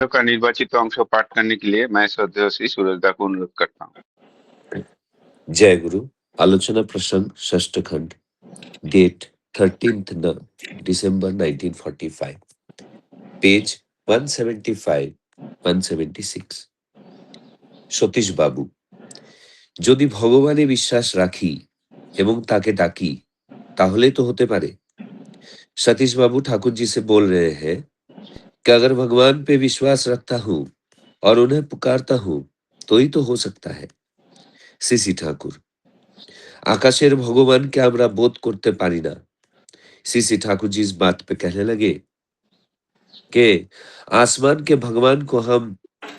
का निर्वाचित अंश पाठ करने के लिए मैं श्रद्धेय श्री सूरजदा को अनुरोध करता हूँ। जय गुरु। आलोचना प्रसंग षष्ठ खंड, date 13th December 1945, page 175 176। Satish বাবু, যদি ভগবানে বিশ্বাস রাখি এবং তাকে ডাকি তাহলে তো হতে পারে। सतीश बाबू ठाकुर जी से बोल रहे हैं कि अगर भगवान पे विश्वास रखता हूं और उन्हें पुकारता हूं तो ही तो हो सकता है। सीसी ठाकुर, आकाशेर भगवान के আমরা বোধ করতে পারি না। सीसी ठाकुर जी इस बात पे कहने लगे कि आसमान के भगवान को हम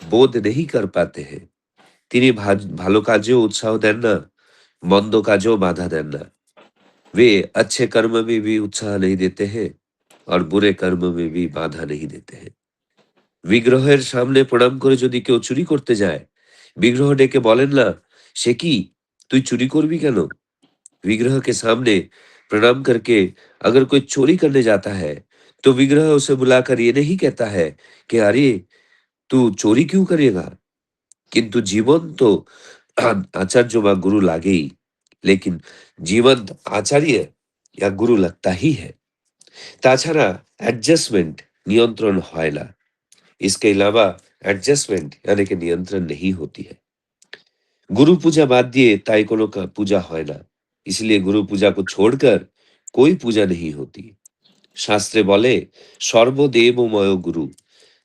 बोध नहीं कर पाते हैं। তিনি ভালো কাজেও উৎসাহ দেন না, মন্দ কাজেও বাধা দেন না। वे अच्छे कर्म में भी उत्साह नहीं देते हैं और बुरे कर्म में भी बाधा नहीं देते हैं। विग्रहेर सामने प्रणाम करे যদি কেউ চুরি করতে যায়, विग्रह ডেকে বলেন না, সে কি তুই চুরি করবি কেন? विग्रह के सामने प्रणाम करके अगर कोई चोरी करने जाता है तो विग्रह उसे बुलाकर ये नहीं कहता है कि अरे तू चोरी क्यों करेगा। किंतु जीवन तो आचार्य व गुरु लागे ही, लेकिन जीवंत आचार्य या गुरु लगता ही है। ताछाड़ा एडजस्टमेंट नियंत्रण হয় না। इसके अलावा एडजस्टमेंट यानी कि नियंत्रण नहीं होती है। गुरु पूजा बात दिए ताई कोनो का पूजा হয় না, इसलिए गुरु पूजा को छोड़कर कोई पूजा नहीं होती। शास्त्रे बोले सर्वदेवमय गुरु,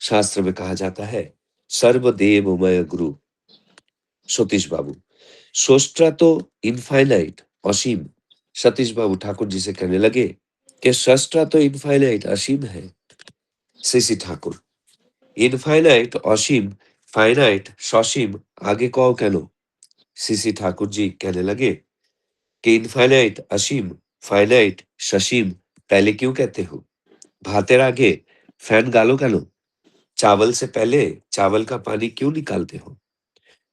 शास्त्र में कहा जाता है सर्वदेवमय गुरु। सतीश बाबू, सोस्ट्रा तो इनफाइनाइट असीम। सतीश बाबू ठाकुर जी से कहने लगे कि सस्ट्रा तो इनफाइनाइट असीम है। सीसी ठाकुर, इनफाइनाइट असीम, फाइनाइट ससीम आगे कहो कहनो। सीसी ठाकुर जी कहने लगे कि इनफाइनाइट असीम, फाइनाइट ससीम पहले क्यों कहते हो? भातेर आगे फैन गालो कहनो? चावल से पहले चावल का पानी क्यों निकालते हो?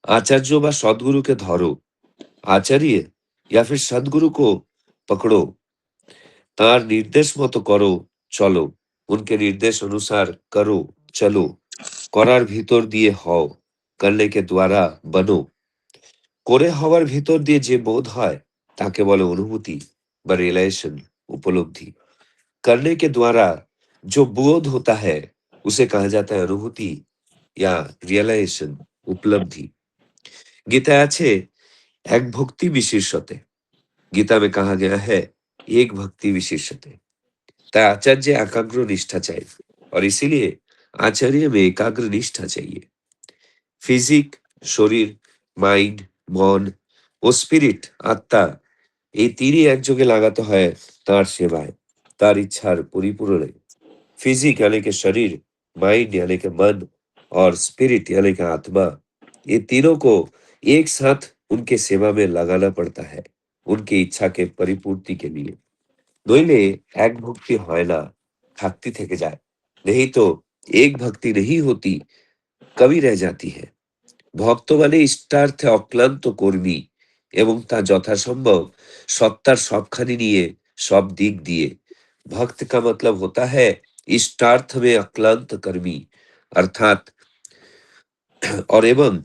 आचार्य व सदगुरु के धरो, आचार्य या फिर सदगुरु को पकड़ो, तार निर्देश मतो करो चलो, उनके निर्देश अनुसार करो चलो, करार भीतर दिए हओ, करने के द्वारा बनो। করে হওয়ার ভিতর দিয়ে যে বোধ হয় তাকে বলে অনুভূতি বা रियलाइजेशन, उपलब्धि। करने के द्वारा जो बोध होता है उसे कहा जाता है अनुभूति या रियलाइजेशन, उपलब्धि। गीता আছে এক ভক্তি বিশেষতে, गीता में कहा गया है एक भक्ति विशेषते। ताई आचार्य एकाग्र निष्ठा चाहिए और इसीलिए आचार्य में एकाग्र निष्ठा चाहिए। फिजिक शरीर, माइंड, मन ও স্পিরিট আত্মা এই তিনই একযোগে লাগাতে হয় তার সেবায়, তার ইচ্ছার পরিপূরণে। फिजिक यानी कि शरीर, माइंड यानी कि मन और स्पिरिट यानी कि आत्मा, ये तीनों को एक साथ उनके सेवा में लगाना पड़ता है उनकी इच्छा के परिपूर्ति के लिए। নইলে এক ভক্তি হয় না, ঘাটতি থেকে যায়। नहीं तो एक भक्ति नहीं होती, कभी रह जाती है। ভক্ত মানে ইষ্টার্থে অক্লান্ত কর্মী এবং তা যথাসম্ভব সত্তার সবখানি নিয়ে सब दिक दिए। भक्त का मतलब होता है इष्टार्थ में अक्लांत कर्मी, अर्थात और एवं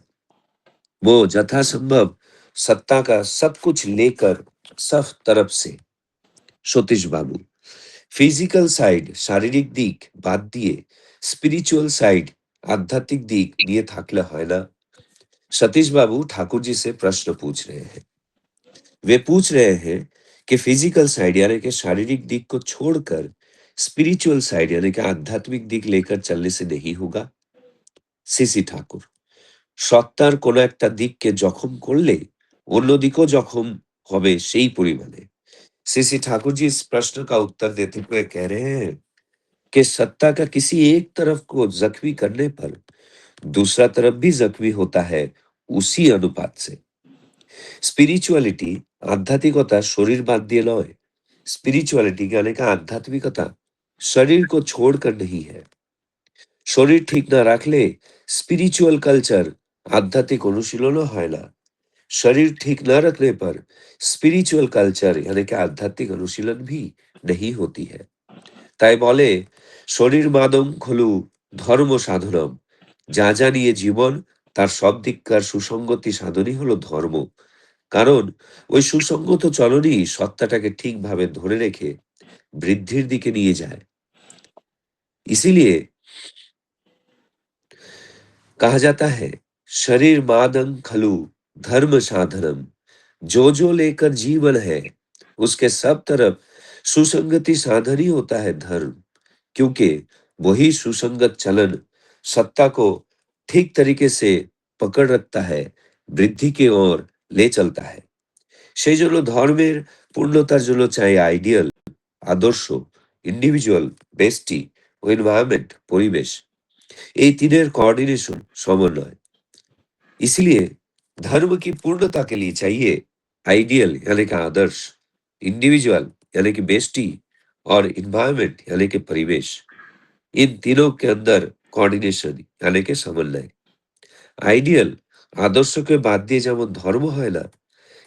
वो यथासंभव सत्ता का सब कुछ लेकर सब तरफ से। सतीश बाबू, फिजिकल साइड शारीरिक दिक बात दिए स्पिरिचुअल साइड आध्यात्मिक दिक निये थाकले হয় না। सतीश बाबू ठाकुर जी से प्रश्न पूछ रहे हैं। वे पूछ रहे हैं कि फिजिकल साइड यानी कि शारीरिक दिक को छोड़कर स्पिरिचुअल साइड यानी कि आध्यात्मिक दिक लेकर चलने से नहीं होगा। सीसी ठाकुर, সত্তার কোনো একটা দিককে জখম করলে অন্য দিকও জখম হবে সেই পরিমাণে। सीसी ठाकुर जी इस प्रश्न का उत्तर देते हुए कह रहे हैं कि सत्ता का किसी एक तरफ को जख्मी करने पर दूसरा तरफ भी जख्मी होता है उसी अनुपात से। स्पिरिचुअलिटी आध्यात्मिकता शरीर बात दिए नয়, स्पिरिचुअलिटी यानी कि आध्यात्मिकता शरीर को छोड़कर नहीं है। शरीर ठीक ना रखले स्पिरिचुअल कल्चर आध्यात्मिक अनुशीलनও হয় না। शरीर ठीक न रखने पर स्पिरिचुअल कल्चर यानी कि आध्यात्मिक अनुशीलन भी नहीं होती है। তাই বলে শরীর মাদম খলু ধর্ম সাধনম, যা যা নিয়ে জীবন তার সব দিককার সুসঙ্গতি সাধনই হলো ধর্ম। কারণ ওই সুসঙ্গত চলনই সত্তাটাকে ঠিকভাবে ধরে রেখে বৃদ্ধির দিকে নিয়ে যায়। इसीलिए कहा जाता है, शरीर मादं खलु धर्म साधनम। जो जो लेकर जीवन है उसके सब तरफ सुसंगति साधन ही होता है धर्म। क्योंकि वही सुसंगत चलन सत्ता को ठीक तरीके से पकड़ रखता है, বৃদ্ধি की ओर ले चलता है। সেই জন্য ধর্মের পূর্ণতার জন্য চাই আইডিয়াল, আদর্শ, ইন্ডিভিজুয়াল, বেস্টি ও এনভায়রনমেন্ট, পরিবেশ। এই তিনের कोऑर्डिनेशन, समन्वय। इसलिए धर्म की पूर्णता के लिए चाहिए आइडियल यानी कि आदर्श, इंडिविजुअल यानी कि बेस्टी और इन्वायरमेंट यानी कि परिवेश। इन तीनों के अंदर कोऑर्डिनेशन यानी कि समन्वय। आइडियल আদর্শকে বাদ দিয়ে যেমন ধর্ম হয় না,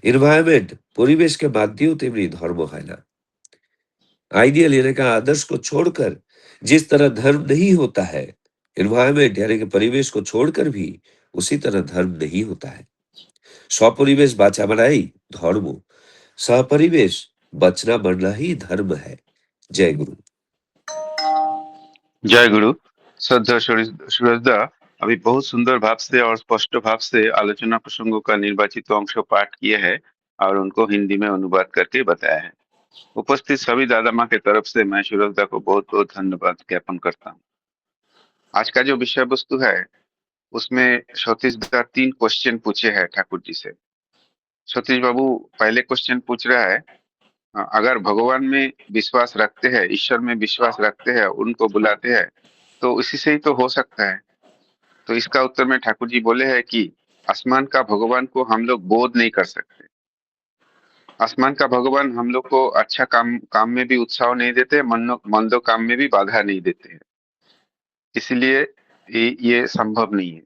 এনवायरमेंट পরিবেশকে বাদ দিয়েও তেমনি ধর্ম হয় না। आइडियल यानी कि आदर्श को छोड़कर जिस तरह धर्म नहीं होता है, एनवायरमेंट यानी कि परिवेश को छोड़कर भी उसी तरह धर्म नहीं होता है। स्वपरिवेश बाचा बनाई धर्म, सहपरिवेश बचना बनना ही धर्म है। जय गुरु। जय गुरु। श्रद्धा सुरेशदा अभी बहुत सुंदर भाव से और स्पष्ट भाव से आलोचना प्रसंगों का निर्वाचित अंश पाठ किए हैं और उनको हिंदी में अनुवाद करके बताया है। उपस्थित सभी दादा माँ के तरफ से मैं सुरेशदा को बहुत बहुत धन्यवाद ज्ञापन करता हूँ। आज का जो विषय वस्तु है उसमें सतीश दा 3 क्वेश्चन पूछे हैं ठाकुर जी से। सतीश बाबू पहले क्वेश्चन पूछ रहा है, अगर भगवान में विश्वास रखते हैं, ईश्वर में विश्वास रखते हैं, उनको बुलाते हैं तो इसी से ही तो हो सकता है। तो इसका उत्तर में ठाकुर जी बोले हैं कि आसमान का भगवान को हम लोग बोध नहीं कर सकते। आसमान का भगवान हम लोग को अच्छा काम में भी उत्साह नहीं देते, मंदो काम में भी बाधा नहीं देते हैं, इसलिए ये संभव नहीं है।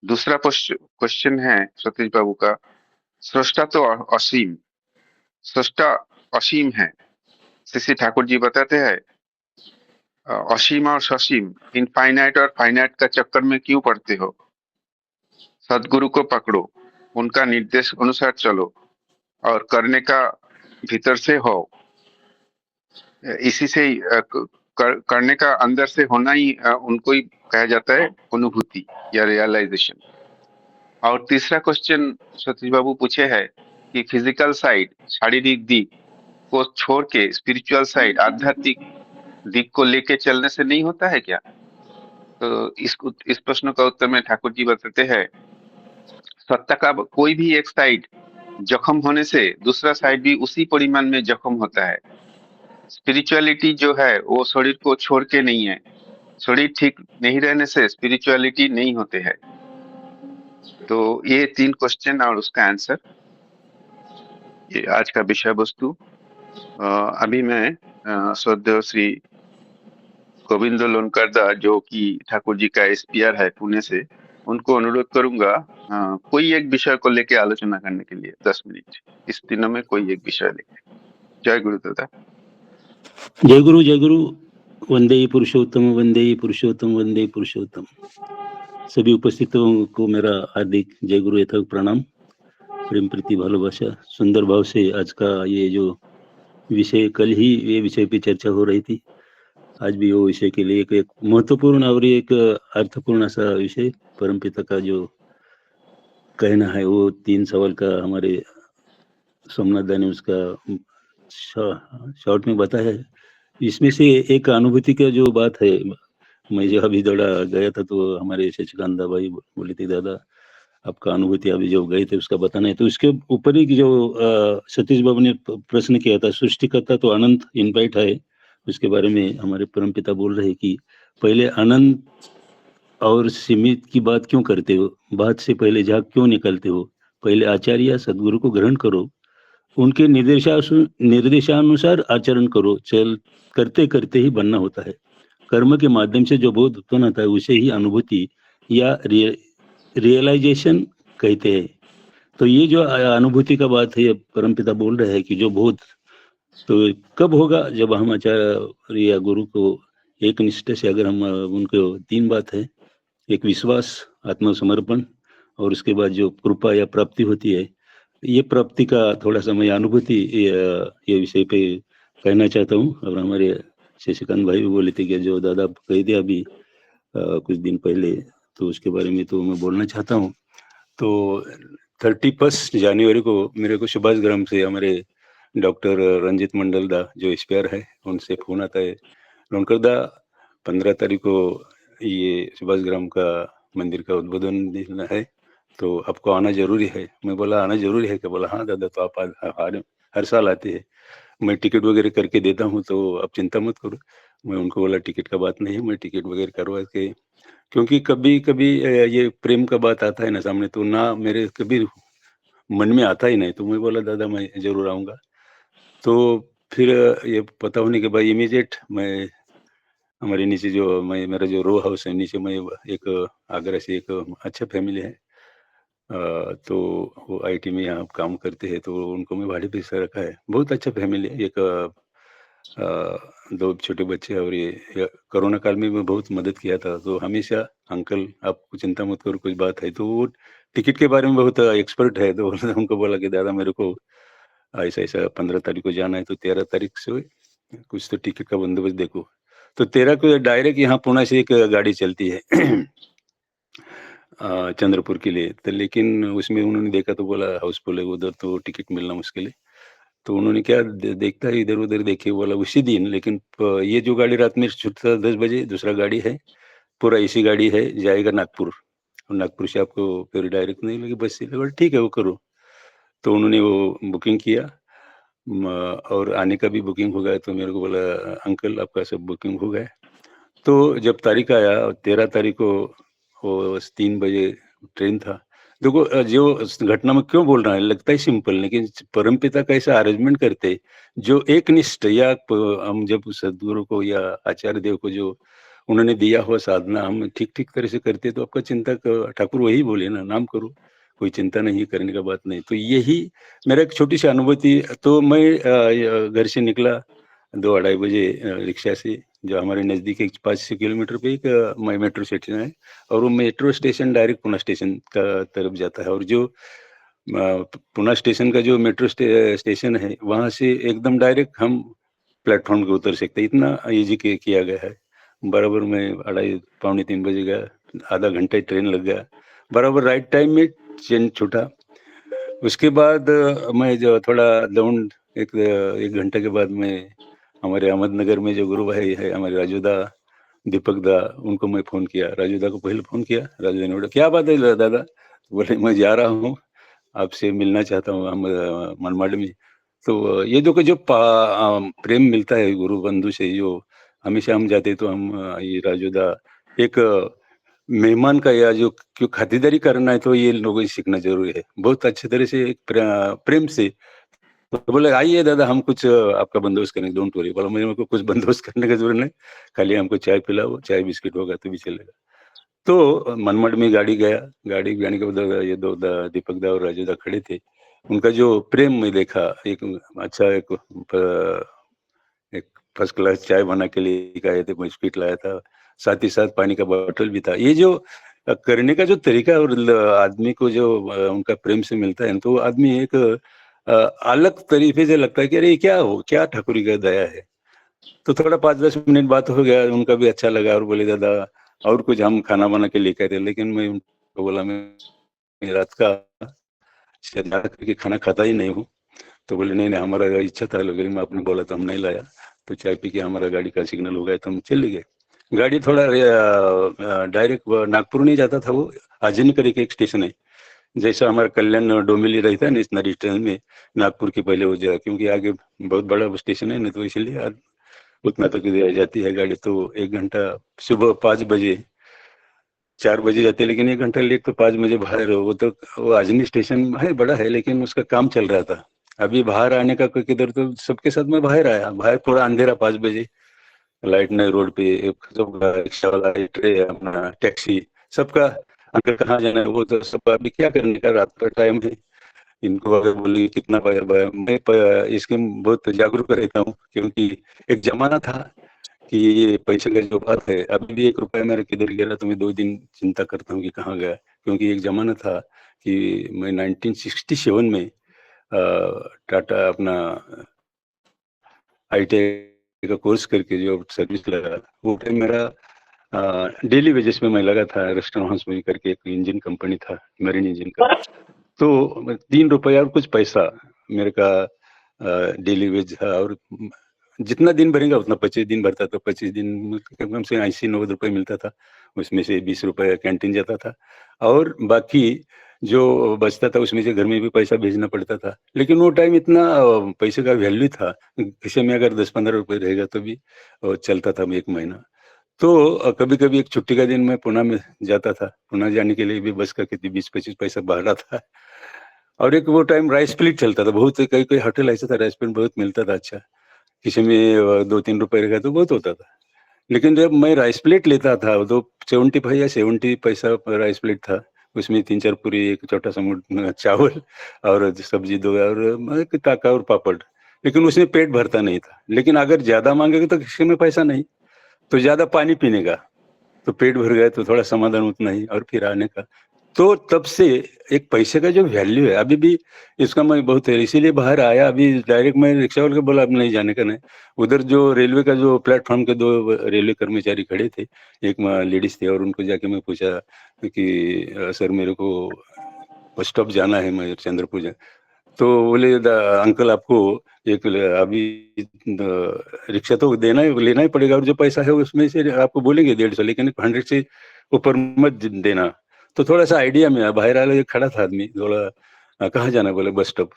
दूसरा क्वेश्चन है सतीश बाबू का, सृष्टा तो असीम, सृष्टा असीम है, श्री ठाकुर जी बताते हैं असीम और ससीम, इनफाइनाइट और फाइनाइट का चक्कर में क्यों पड़ते हो? सदगुरु को पकड़ो, उनका निर्देश अनुसार चलो और करने का भीतर से हो, इसी से ही करने का अंदर से होना ही उनको ही कहा जाता है अनुभूति या रियलाइजेशन। और तीसरा क्वेश्चन सतीश बाबू पूछे है कि फिजिकल साइड, शारीरिक दिक को छोड़ के स्पिरिचुअल साइड, आध्यात्मिक दिक को लेके चलने से नहीं होता है क्या? तो इस प्रश्न का उत्तर में ठाकुर जी बताते हैं, सत्ता का कोई भी एक साइड जख्म होने से दूसरा साइड भी उसी परिमाण में जख्म होता है। स्पिरिचुअलिटी जो है वो शरीर को छोड़ के नहीं है, शरीर ठीक नहीं रहने से स्पिरिचुअलिटी नहीं होते है। तो ये 3 क्वेश्चन और उसका आंसर, ये आज का विषय वस्तु। अभी मैं श्रद्धेय श्री गोविंद लोनकरदा जो कि ठाकुर जी का एसपीआर है पुणे से, उनको अनुरोध करूंगा कोई एक विषय को लेके आलोचना करने के लिए 10 मिनट, इस दिनों में कोई एक विषय लेके। जय गुरु दादा। जय गुरु, जय गुरु। वंदे पुरुषोत्तम, वंदे पुरुषोत्तम, वंदे पुरुषोत्तम। सभी उपस्थितों को मेरा हार्दिक जय गुरु यथार्थ प्रणाम, प्रेम प्रीति भालोबासा। सुंदर भाव से आज का ये जो विषय, कल ही ये विषय पे चर्चा हो रही थी, आज भी वो विषय के लिए एक महत्वपूर्ण और एक अर्थपूर्ण सा विषय, परमपिता का जो कहना है वो 3 सवाल का हमारे सोमनाथ दा ने उसका शॉर्ट में बताया है। इसमें से एक अनुभूति का जो बात है, मैं जो अभी दौड़ा गया था तो हमारे शशिकांत भाई बोले थे, दादा आपका अनुभूति अभी जो गए थे उसका बताना है। तो उसके ऊपर ही जो सतीश बाबू ने प्रश्न किया था, सृष्टिकर्ता तो अनंत इनफाइट है, उसके बारे में हमारे परमपिता बोल रहे कि पहले अनंत और सीमित की बात क्यों करते हो, बात से पहले झाग क्यों निकालते हो, पहले आचार्य सदगुरु को ग्रहण करो, उनके निर्देशानुसार आचरण करो, चल करते करते ही बनना होता है। कर्म के माध्यम से जो बोध उत्पन्न होता है उसे ही अनुभूति या रियलाइजेशन कहते हैं। तो ये जो अनुभूति का बात है, परमपिता बोल रहे हैं कि जो बोध तो कब होगा, जब हम आचार्य या गुरु को एक निष्ठा से अगर हम उनको 3 बात है, एक विश्वास, आत्मसमर्पण और उसके बाद जो कृपा या प्राप्ति होती है, ये प्राप्ति का थोड़ा-सा मैं अनुभूति ये विषय पे कहना चाहता हूँ। और हमारे शशिकांत भाई भी बोले थे कि जो दादा कह दिया अभी कुछ दिन पहले, तो उसके बारे में तो मैं बोलना चाहता हूँ। तो 31 जनवरी को मेरे को सुभाष ग्राम से हमारे डॉक्टर रंजित मंडल दा जो एक्सपायर है, उनसे फ़ोन आता है, रौनकर दा 15 तारीख को ये सुभाष ग्राम का मंदिर का उद्बोधन देना है, तो आपको आना ज़रूरी है। मैं बोला आना ज़रूरी है क्या? बोला हाँ दादा, तो आप हर साल आते हैं। मैं टिकट वगैरह करके देता हूँ, तो आप चिंता मत करो। मैं उनको बोला टिकट का बात नहीं है, मैं टिकट वगैरह करवा के, क्योंकि कभी-कभी ये प्रेम का बात आता है ना सामने, तो ना मेरे कभी मन में आता ही नहीं, तो मैं बोला दादा मैं ज़रूर आऊँगा। तो फिर ये पता होने के बाद इमीडिएट मैं हमारे नीचे जो मैं मेरा जो रो हाउस है नीचे में एक आगरा से एक अच्छा फैमिली है। तो वो आईटी में यहाँ काम करते हैं, तो उनको मैं भाड़े पे से रखा है। बहुत अच्छा फैमिली है। एक 2 छोटे बच्चे और ये कोरोना काल में मैं बहुत मदद किया था, तो हमेशा अंकल आप चिंता मत करो, कोई बात है। तो वो टिकट के बारे में बहुत एक्सपर्ट है, तो उनको बोला कि दादा मेरे को ऐसा-ऐसा 15 तारीख को जाना है, तो 13 तारीख से कुछ तो टिकट का बंदोबस्त देखो। तो 13 को डायरेक्ट यहाँ पुणे से एक गाड़ी चलती है चंद्रपुर के लिए, तो लेकिन उसमें उन्होंने देखा तो बोला हाउसफुल है उधर, तो टिकट मिलना मुश्किल है। तो उन्होंने क्या देखता है इधर-उधर देखे, बोला उसी दिन, लेकिन ये जो गाड़ी रात में छूटता 10 बजे, दूसरा गाड़ी है, पूरा एसी गाड़ी है, जाएगा नागपुर। और नागपुर से आपको फिर डायरेक्ट नहीं लगे बस से, बोला ठीक है वो करो। तो उन्होंने वो बुकिंग किया म और आने का भी बुकिंग हो गया, तो मेरे को बोला अंकल आपका सब बुकिंग हो गया है। तो जब तारीख आया 13 तारीख को वो 3 बजे ट्रेन था। देखो जो उस घटना में क्यों बोल रहा है, लगता है सिंपल, लेकिन परमपिता कैसा अरेंजमेंट करते, जो एकनिष्ठ या हम जब सद्गुरु को या आचार्य देव को जो उन्होंने दिया हुआ साधना हम ठीक-ठीक तरह से करते, तो आपका चिंतक ठाकुर वही बोले ना, नाम करो, कोई चिंता नहीं करने का बात नहीं। तो यही मेरा एक छोटी-सी अनुभूति। तो मैं घर से निकला 2 ढाई बजे रिक्शा से, जो हमारे नज़दीक एक 5-6 किलोमीटर पे एक मेट्रो स्टेशन है, और वो metro station direct Pune station का तरफ जाता है। और जो पुणे स्टेशन का जो मेट्रो स्टेशन है, वहाँ से एकदम डायरेक्ट हम प्लेटफ़ॉर्म पे उतर सकते हैं, इतना ईज़ी किया गया है। बराबर मैं 2:30 पौने 3 बजे गया, आधा घंटा ही ट्रेन लग गया। बराबर राइट टाइम में ट्रेन छूटा। उसके बाद मैं जो थोड़ा दौड़ 1 घंटे के बाद मैं हमारे अहमदनगर में जो गुरु भाई है हमारे राजू दा, दीपक दा, उनको मैं फ़ोन किया। राजू दा को पहले फ़ोन किया, राजू दा ने बोला, "क्या बात है दादा?" बोले, "मैं जा रहा हूँ, आपसे मिलना चाहता हूँ हम मनमाड में।" तो ये देखो जो प्रेम मिलता है गुरु बंधु से, जो हमेशा हम जाते तो हम ये राजू दा एक मेहमान का या जो क्यों खातिरदारी करना है, तो ये लोगों से सीखना ज़रूरी है। बहुत अच्छे तरह से एक प्रेम से तो बोले, "आइए दादा हम कुछ आपका बंदोबस्त करेंगे, डोंट वरी।" बोला, "मेरे को कुछ बंदोबस्त करने की ज़रूरत नहीं, खाली हमको चाय पिलाओ, चाय बिस्किट होगा तो भी चलेगा।" तो मनमाड में गाड़ी गया, गाड़ी जाने के बाद ये 2 दीपक दा और राजू दा खड़े थे। उनका जो प्रेम मैं देखा, एक अच्छा एक फर्स्ट क्लास चाय बना के लेके आए थे, बिस्किट लाया था, साथ ही साथ पानी का बॉटल भी था। ये जो करने का जो तरीका है और आदमी को जो उनका प्रेम से मिलता है, तो आदमी एक अलग तरीके से लगता है कि अरे ये क्या ठाकुर की दया है। तो थोड़ा 5-10 मिनट बात हो गया, उनका भी अच्छा लगा और बोले दादा और कुछ हम खाना बना के लेके आए थे, लेकिन मैं उनको बोला मैं रात का शायद ज़्यादा करके खाना खाता ही नहीं हूँ। तो बोले नहीं, नहीं हमारा इच्छा था, लेकिन आपने बोला तो हम नहीं लाया। तो चाय पी के हमारा गाड़ी का सिग्नल हो गया तो हम चले गए। गाड़ी थोड़ा डायरेक्ट नागपुर नहीं जाता था, वो आजनी करके एक स्टेशन है। जैसा हमारा कल्याण डोंबिवली रहता है ना, इस नरी स्टेशन में नागपुर के पहले हो जाए, क्योंकि आगे बहुत बड़ा स्टेशन है ना, तो इसलिए उतना तक जाती है गाड़ी। तो 1 घंटा सुबह 5 बजे 4 बजे जाते हैं, लेकिन 1 घंटा लेट तो 5 बजे बाहर हो। वो तो वो अजनी स्टेशन है, बड़ा है, लेकिन उसका काम चल रहा था। अभी बाहर आने का कोई किधर, तो सबके साथ मैं बाहर आया। बाहर पूरा अंधेरा 5 बजे, लाइट नहीं रोड पे, सब रिक्शा वाला, अपना टैक्सी, सबका अंकल कहाँ जाना है, वो तो सब अभी क्या करने का, रात का टाइम है। इनको अगर बोलिए कितना मैं इसके बहुत जागरूक रहता हूँ, क्योंकि एक जमाना था कि ये पैसे का जो बात है, अभी भी 1 रुपया मेरा किधर गिरा तो मैं 2 दिन चिंता करता हूँ कि कहाँ गया। क्योंकि एक ज़माना था कि मैं 1967 में टाटा अपना आईटीआई का कोर्स करके जो सर्विस लगा, वो टाइम मेरा डेली वेजेस पे मैं लगा था रेस्टोरेंट हाउस में करके, एक इंजन कंपनी था, मरीन इंजन का। तो 3 रुपया और कुछ पैसा मेरे का डेली वेज था, और जितना दिन भरेगा उतना 25 दिन भरता, तो 25 दिन में कम से 80-90 रुपये मिलता था। उसमें से 20 रुपये कैंटीन जाता था, और बाकी जो बचता था उसमें से घर में भी पैसा भेजना पड़ता था। लेकिन वो टाइम इतना पैसे का वैल्यू था, खिसे में अगर 10-15 रुपये रहेगा तो भी चलता था 1 महीना। तो कभी-कभी एक छुट्टी का दिन मैं पुणे में जाता था। पुणे जाने के लिए भी बस का कितनी 20-25 पैसा भाड़ा था। और एक वो टाइम राइस प्लेट चलता था, बहुत कई-कई होटल ऐसा था, राइस प्लेट बहुत मिलता था अच्छा। किसी में 2-3 रुपए रहेगा तो बहुत होता था। लेकिन जब मैं राइस प्लेट लेता था, तो 75 या 70 पैसा राइस प्लेट था। उसमें 3-4 पूरी, एक छोटा-सा चावल और सब्जी 2, और काका और पापड़। लेकिन उसमें पेट भरता नहीं था। लेकिन अगर ज़्यादा माँगेगा तो किसी में पैसा नहीं, तो ज़्यादा पानी पीने का, तो पेट भर गया तो थोड़ा समाधान उतना ही, और फिर आने का। तो तब से एक पैसे का जो वैल्यू है, अभी भी इसका मैं बहुत है, इसीलिए बाहर आया। अभी डायरेक्ट मैं रिक्शा वाले को बोला अब नहीं जाने का, नहीं। उधर जो रेलवे का जो प्लेटफ़ॉर्म के 2 रेलवे कर्मचारी खड़े थे, एक लेडीज़ थी, और उनको जाके मैं पूछा कि सर मेरे को बस स्टॉप जाना है, मैं चंद्रपुर जा। तो बोले अंकल आपको एक अभी रिक्शा तो देना ही लेना ही पड़ेगा, और जो पैसा है उसमें से आपको बोलेंगे 150, लेकिन 100 से ऊपर मत देना। तो थोड़ा सा आइडिया में बाहर आया, खड़ा था आदमी, थोड़ा कहाँ जाना है? बोले बस स्टॉप।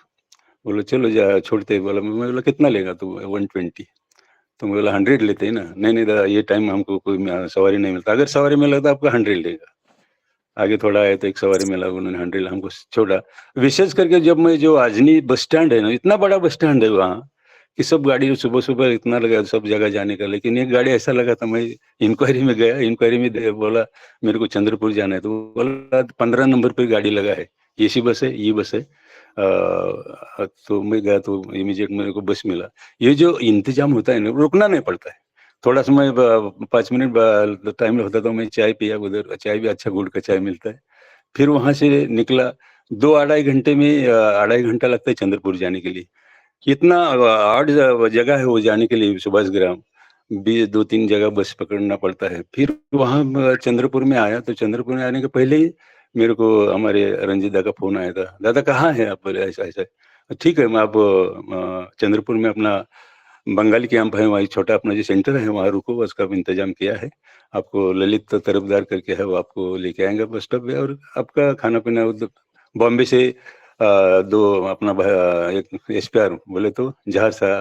बोले चलो जा छोड़ते हैं। बोला, मैं बोला कितना लेगा? तो 120। तो मैं बोला 100 लेते हैं ना? नहीं नहीं दादा, ये टाइम हमको कोई सवारी नहीं मिलता, अगर सवारी मिला तो आपका 100 लेगा। आगे थोड़ा आया तो एक सवारी मिला, उन्होंने 100 हमको छोड़ा। विशेष करके जब मैं जो आजनी बस स्टैंड है ना, इतना बड़ा बस स्टैंड है वहाँ, कि सब गाड़ी सुबह-सुबह इतना लगा सब जगह जाने का, लेकिन एक गाड़ी ऐसा लगा था, मैं इंक्वायरी में गया, इंक्वायरी में बोला मेरे को चंद्रपुर जाना है, तो बोला 15 नंबर पे गाड़ी लगा है, एसी बस है, ये बस है। तो मैं गया तो इमीडिएट मेरे को बस मिला। ये जो इंतजाम होता है ना, रुकना नहीं पड़ता है। थोड़ा समय 5 मिनट टाइम होता तो मैं चाय पिया उधर, चाय भी अच्छा गुड़ का चाय मिलता है। फिर वहाँ से निकला, 2 अढ़ाई घंटे में, अढ़ाई घंटा लगता है चंद्रपुर जाने के लिए। इतना ऑड जगह है वो जाने के लिए, सुभाष ग्राम। भी 2-3 जगह बस पकड़ना पड़ता है। फिर वहाँ चंद्रपुर में आया, तो चंद्रपुर में आने के पहले ही मेरे को हमारे रंजीत दा का फ़ोन आया था। दादा कहाँ हैं आप? बोले ऐसा-ऐसा। ठीक है, मैं आप चंद्रपुर में अपना बंगाली कैंप है, वहीं छोटा अपना जो सेंटर है वहाँ रुको, उसका भी इंतज़ाम किया है। आपको ललित तरफदार करके है, वो आपको लेके आएँगे बस स्टॉप पे, और आपका खाना-पीना उधर बॉम्बे से 2 अपना एक एसपीआर बोले तो जहाज़ सा,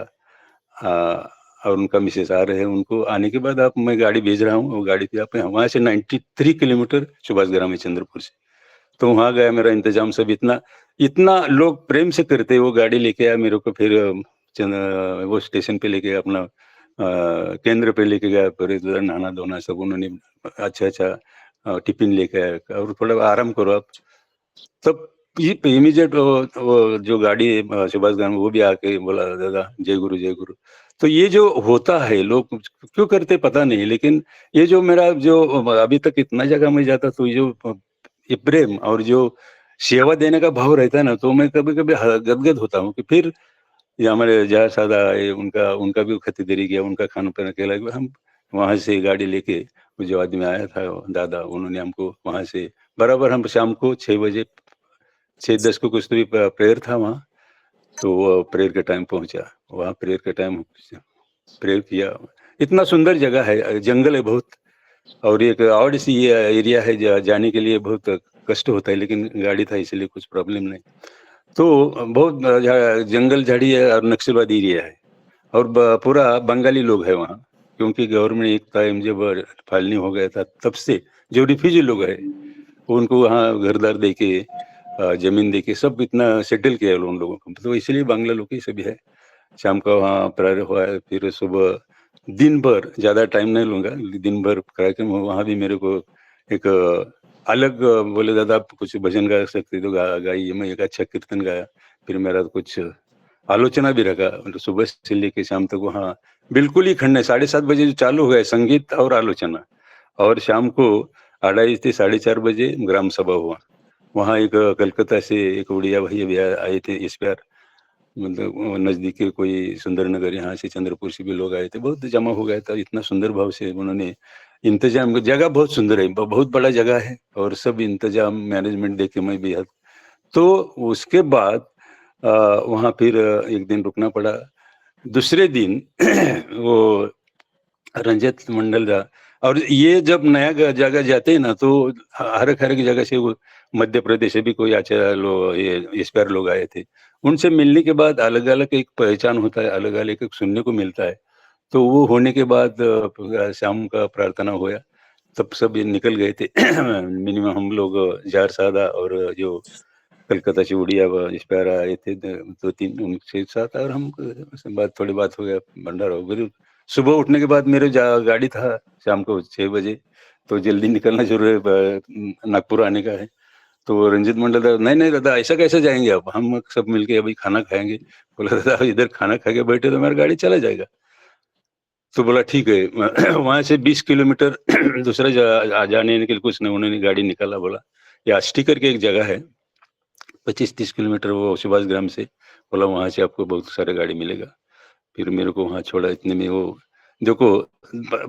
और उनका मिसेस आ रहे हैं, उनको आने के बाद आप मैं गाड़ी भेज रहा हूँ, वो गाड़ी पे आप वहाँ से 93 किलोमीटर सुभाष ग्राम है चंद्रपुर से। तो वहाँ गया, मेरा इंतज़ाम सब इतना इतना लोग प्रेम से करते, वो गाड़ी लेके आया मेरे को, फिर वो स्टेशन पे लेके गया, अपना केंद्र पे लेके गया, फिर इधर नहाना-धोना सब उन्होंने अच्छा-अच्छा टिफ़िन लेके आया, और थोड़ा आराम करो आप। तब ये इमीडिएट वो जो गाड़ी सुभाष ग्राम, वो भी आके बोला दादा जय गुरु जय गुरु। तो ये जो होता है, लोग क्यों करते पता नहीं, लेकिन ये जो मेरा जो अभी तक इतना जगह मैं जाता, तो ये जो ये प्रेम और जो सेवा देने का भाव रहता है ना, तो मैं कभी-कभी गदगद होता हूँ कि फिर ये हमारे जहाँ सादा आए, उनका उनका भी खरीदारी किया, उनका खाना-पीना खिलाया। हम वहाँ से गाड़ी लेके, वो जो आदमी आया था दादा, उन्होंने हमको वहाँ से बराबर, हम शाम को 6 बजे, 6:10 को कुछ तो भी प्रेयर था वहाँ, तो वो प्रेयर के टाइम पहुँचा। वहाँ प्रेयर के टाइम प्रेयर किया। इतना सुंदर जगह है, जंगल है बहुत, और एक ऑड सी ये एरिया है, जाने के लिए बहुत कष्ट होता है, लेकिन गाड़ी था इसलिए कुछ प्रॉब्लम नहीं। तो बहुत जंगल झाड़ी है और नक्सलवादी एरिया है, और पूरा बंगाली लोग है वहाँ, क्योंकि गवर्नमेंट एक टाइम जब फाइनली हो गया था, तब से जो रिफ्यूजी लोग है, उनको वहाँ घर-द्वार देके, ज़मीन देके सब इतना सेटल किया है उन लोगों को, तो इसलिए बांग्ला लोग ही सभी है। शाम का वहाँ प्रेयर हुआ है, फिर सुबह दिन भर, ज़्यादा टाइम नहीं लूँगा, दिन भर कार्यक्रम हुआ, वहाँ भी मेरे को एक अलग बोले दादा आप कुछ भजन गा सकते तो गाइए, मैं एक अच्छा कीर्तन गाया। फिर मेरा कुछ आलोचना भी रखा, मतलब सुबह से लेके शाम तक वहाँ बिल्कुल ही खंड है। 7:30 बजे जो चालू हुआ है संगीत और आलोचना, और शाम को 2:30 से 4:30 बजे ग्राम सभा हुआ। वहाँ एक कलकत्ता से एक उड़िया भैया भी आए थे इस बार, मतलब नज़दीक के कोई सुंदरनगर, यहाँ से चंद्रपुर से भी लोग आए थे, बहुत जमा हो गया था। इतना सुंदर भाव से उन्होंने इंतजाम, जगह बहुत सुंदर है, बहुत बड़ा जगह है, और सब इंतजाम मैनेजमेंट देख के मैं बेहद। तो उसके बाद वहाँ फिर एक दिन रुकना पड़ा। दूसरे दिन वो रंजित मंडल था, और ये जब नया जगह जाते हैं ना, तो हर एक जगह से वो मध्य प्रदेश से भी कोई आचार्य लोग, ये इंस्पायर लोग आए थे। उनसे मिलने के बाद अलग अलग एक पहचान होता है, अलग अलग एक सुनने को मिलता है। तो वो होने के बाद शाम का प्रार्थना हुआ, तब सब ये निकल गए थे। मिनिमम हम लोग जार सादा और जो कलकत्ता से उड़िया इंस्पायर आए थे, 2-3 उनके साथ, और हम उसके बाद थोड़ी बात हो गया, भंडारा हो गया। सुबह उठने के बाद मेरे गाड़ी था शाम को 6 बजे, तो जल्दी निकलना जरूर है, नागपुर आने का है। तो रंजित मंडल दादा, नहीं नहीं दादा, ऐसा कैसे जाएंगे आप, हम सब मिलके अभी खाना खाएंगे। बोला दादा इधर खाना खा के बैठे तो मेरा गाड़ी चला जाएगा। तो बोला ठीक है। वहां से 20 किलोमीटर दूसरा जाने आने के लिए कुछ नहीं, उन्होंने गाड़ी निकाला, बोला ये आष्टी करके एक जगह है, 25-30 किलोमीटर वो सुभाष ग्राम से, बोला वहां से आपको बहुत सारा गाड़ी मिलेगा। फिर मेरे को वहां छोड़ा। इतने में वो देखो,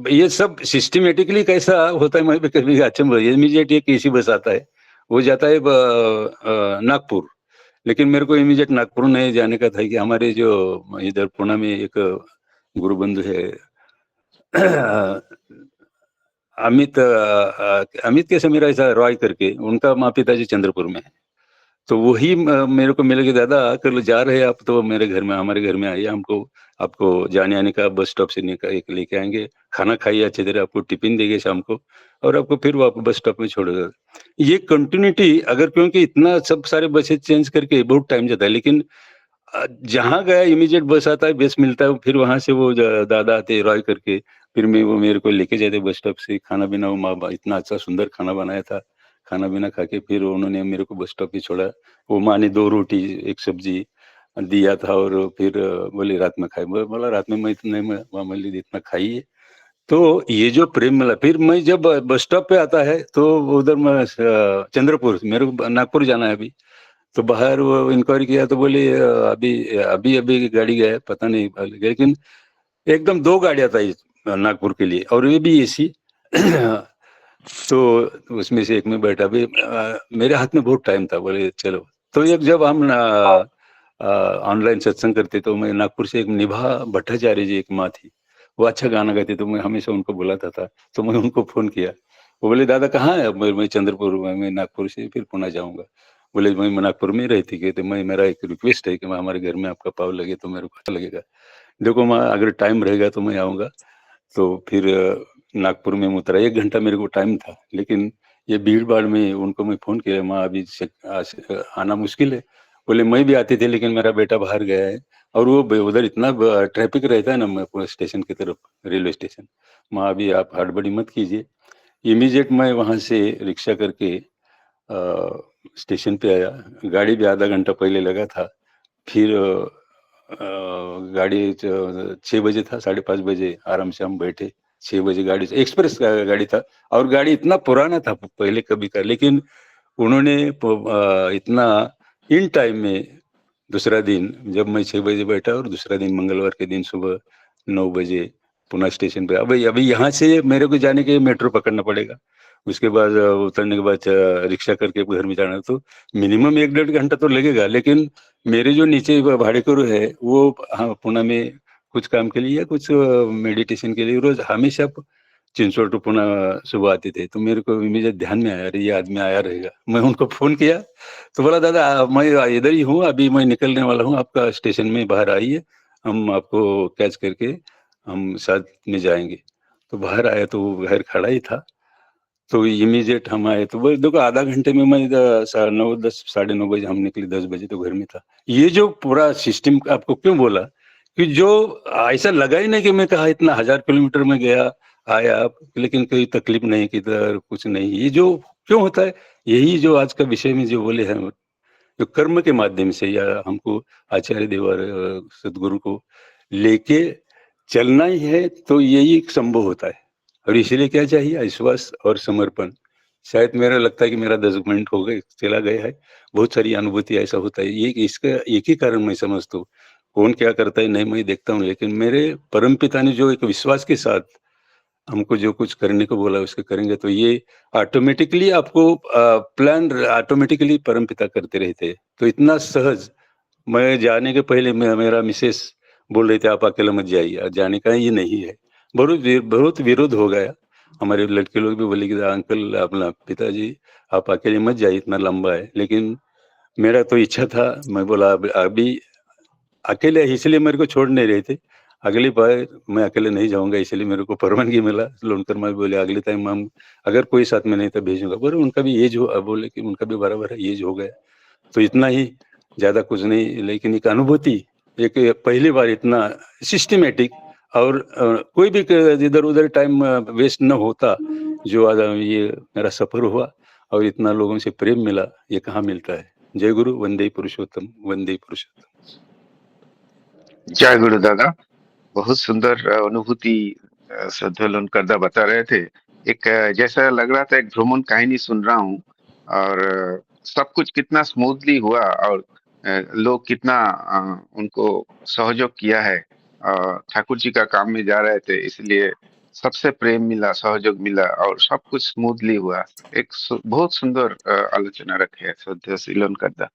ये सब सिस्टमेटिकली कैसा होता है, मैं भी कभी अचंभ, इमीडिएट एक एसी बस आता है, वो जाता है नागपुर। लेकिन मेरे को इमीडिएट नागपुर नहीं जाने का था, कि हमारे जो इधर पुणे में एक गुरु बंधु है, अमित कैसे मेरा ऐसा रॉय करके, उनका माँ पिताजी चंद्रपुर में है। तो वही मेरे को मिले कि दादा कल जा रहे हैं आप तो मेरे घर में, हमारे घर में आइए, हमको आपको जाने आने का बस स्टॉप से एक लेके आएंगे, खाना खाइए अच्छी तरह, आपको टिफिन देंगे शाम को, और आपको फिर वापस बस स्टॉप में छोड़ेगा। ये कंटिन्यूटी अगर, क्योंकि इतना सब सारे बसेस चेंज करके बहुत टाइम जाता है, लेकिन जहाँ गया इमीडिएट बस आता है, बस मिलता है, फिर वहां से वो दादा आते रॉय करके, फिर मैं वो मेरे को लेके जाते बस स्टॉप से, खाना पीना, वो माँ इतना अच्छा सुंदर खाना बनाया था, खाना पीना खा के फिर उन्होंने मेरे को बस स्टॉप पे छोड़ा। वो माँ ने 2 रोटी 1 सब्जी दिया था, और फिर बोले रात में खाए, बोला रात में मैं इतना मामूली इतना खाइए। तो ये जो प्रेम मिला, फिर मैं जब बस स्टॉप पे आता है तो उधर मैं चंद्रपुर, मेरे को नागपुर जाना है अभी, तो बाहर वो इंक्वायरी किया तो बोले अभी अभी अभी गाड़ी गया है, पता नहीं, लेकिन एकदम 2 गाड़ियां था नागपुर के लिए, और ये भी एसी। तो उसमें से एक में बैठा भी, मेरे हाथ में बहुत टाइम था, बोले चलो। तो एक जब हम ऑनलाइन सत्संग करते, तो मैं नागपुर से एक निभा भट्टाचार्य जी, एक माँ थी, वो अच्छा गाना गाती, तो मैं हमेशा उनको बुलाता था। तो मैं उनको फोन किया, वो बोले दादा कहाँ है, मैं चंद्रपुर में, मैं नागपुर से फिर पुणे जाऊंगा। बोले मैं नागपुर में रहती, कहते मैं, मेरा एक रिक्वेस्ट है कि मैं हमारे घर में आपका पाव लगे तो मेरे को अच्छा लगेगा। देखो माँ, अगर टाइम रहेगा तो मैं आऊंगा। तो फिर नागपुर में उतरा, 1 घंटा मेरे को टाइम था, लेकिन ये भीड़-भाड़ में उनको मैं फ़ोन किया, माँ अभी आना मुश्किल है। बोले मैं भी आती थी, लेकिन मेरा बेटा बाहर गया है, और वो उधर इतना ट्रैफिक रहता है ना, मैं स्टेशन की तरफ, रेलवे स्टेशन। माँ अभी आप हड़बड़ी मत कीजिए। इमीडिएट मैं वहाँ से रिक्शा करके स्टेशन पे आया। गाड़ी भी आधा घंटा पहले लगा था। फिर गाड़ी 6 बजे था, 5:30 बजे आराम से हम बैठे। 6 बजे गाड़ी से, एक्सप्रेस गाड़ी था, और गाड़ी इतना पुराना था पहले कभी का, लेकिन उन्होंने इतना इन टाइम में, दूसरा दिन जब मैं 6 बजे बैठा, और दूसरा दिन मंगलवार के दिन सुबह 9 बजे पुणे स्टेशन पे। अभी अभी यहाँ से मेरे को जाने के मेट्रो पकड़ना पड़ेगा, उसके बाद उतरने के बाद रिक्शा करके घर में जाना, तो मिनिमम 1-1.5 घंटा तो लगेगा। लेकिन मेरे जो नीचे भाड़ेकरू है, वो हाँ पुणे में कुछ काम के लिए या कुछ मेडिटेशन के लिए रोज हमेशा चिंचवड टू पुणे सुबह आते थे। तो मेरे को इमीडिएट ध्यान में आया, अरे ये आदमी आया रहेगा। मैं उनको फोन किया, तो बोला दादा मैं इधर ही हूँ, अभी मैं निकलने वाला हूँ, आपका स्टेशन में बाहर आइए, हम आपको कैच करके हम साथ में जाएंगे। तो बाहर आया तो वो बाहर खड़ा ही था। तो इमीडिएट हम आए, तो वो देखो आधा घंटे में मैं 9, 10, 9:30 हम निकले, 10 बजे तो घर में था। ये जो पूरा सिस्टम आपको क्यों बोला, कि जो ऐसा लगा ही नहीं कि मैं कहा इतना 1000 किलोमीटर में गया आया, लेकिन कोई तकलीफ नहीं, किधर कुछ नहीं। ये जो क्यों होता है, यही जो आज का विषय में जो बोले हैं, जो कर्म के माध्यम से, या हमको आचार्य देव और सदगुरु को लेके चलना ही है तो यही संभव होता है, और इसलिए क्या चाहिए? विश्वास और समर्पण। शायद मेरा लगता है कि मेरा 10 मिनट हो गए, चला गया है। बहुत सारी अनुभूति ऐसा होता है, ये इसका एक ही कारण मैं समझता हूँ। कौन क्या करता है नहीं मैं देखता हूँ, लेकिन मेरे परमपिता ने जो एक विश्वास के साथ हमको जो कुछ करने को बोला उसको करेंगे, तो ये ऑटोमेटिकली आपको प्लान ऑटोमेटिकली परमपिता करते रहते हैं। तो इतना सहज, मैं जाने के पहले मेरा मिसेस बोल रही थी आप अकेला मत जाइए, जाने का ये नहीं है। बहुत विरोध हो गया। हमारे लड़के लोग भी बोले कि अंकल अपना पिताजी आप अकेले मत जाइए, इतना लंबा है। लेकिन मेरा तो इच्छा था, मैं बोला अभी अकेले इसलिए मेरे को छोड़ नहीं रहे थे। अगली बार मैं अकेले नहीं जाऊँगा, इसलिए मेरे को परवानगी मिला। लोनकर माँ बोले अगले टाइम हम अगर कोई साथ में नहीं तो भेजूँगा। बोले उनका भी एज हो, बोले कि उनका भी बराबर है, एज हो गया। तो इतना ही, ज़्यादा कुछ नहीं, लेकिन एक अनुभूति, एक पहली बार इतना सिस्टमैटिक, और कोई भी इधर-उधर टाइम वेस्ट ना होता, जो आज ये मेरा सफ़र हुआ और इतना लोगों से प्रेम मिला, ये कहाँ मिलता है। जय गुरु, वंदे पुरुषोत्तम, वंदे पुरुषोत्तम। जय गुरु दादा। बहुत सुंदर अनुभूति श्रद्धेय लोनकरदा बता रहे थे। एक जैसा लग रहा था एक भ्रमण कहानी सुन रहा हूँ, और सब कुछ कितना स्मूथली हुआ, और लोग कितना उनको सहयोग किया है। ठाकुर जी का काम में जा रहे थे, इसलिए सबसे प्रेम मिला, सहयोग मिला, और सब कुछ स्मूथली हुआ। एक बहुत सुंदर आलोचना रखे है श्रद्धेय श्री लोनकरदा।